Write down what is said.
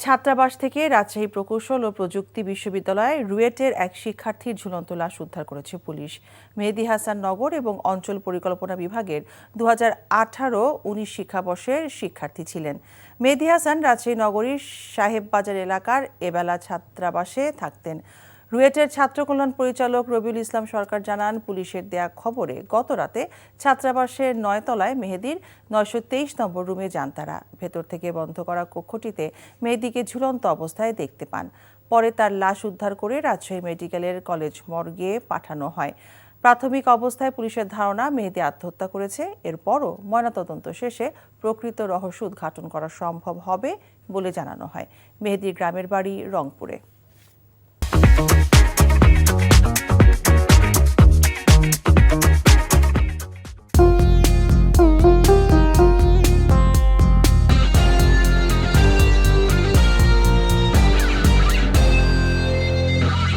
ছাত্রাবাস থেকে রাজশাহী প্রকৌশল ও প্রযুক্তি বিশ্ববিদ্যালয়ে রুয়েটের এক শিক্ষার্থীর ঝুলন্ত লাশ উদ্ধার করেছে পুলিশ। মেহেদী হাসান নগর এবং অঞ্চল পরিকল্পনা বিভাগের 2018-19 শিক্ষাবর্ষের শিক্ষার্থী ছিলেন। মেহেদী হাসান রাজশাহী নগরীর সাহেববাজার এলাকার এবেলা ছাত্রাবাসে থাকতেন। রুয়েটের ছাত্র কল্যাণ পরিচালক রবিউল ইসলাম সরকার জানান, পুলিশের দেয়া খবরে গতরাতে ছাত্রাবাসের 9 তলায় মেহেদীর 923 নম্বর রুমে যান তারা। ভেতর থেকে বন্ধ করা কক্ষটিতে মেহেদীকে ঝুলন্ত অবস্থায় দেখতে পান। পরে তার লাশ উদ্ধার করে রাজশাহী মেডিকেলের কলেজ মর্গে পাঠানো হয়। প্রাথমিক অবস্থায় পুলিশের ধারণা মেহেদী আত্মহত্যা করেছে। এরপরও ময়নাতদন্ত শেষে প্রকৃত রহস্য উদ্ঘাটন করা সম্ভব হবে বলে জানানো হয়। মেহেদীর গ্রামের বাড়ি রংপুরে।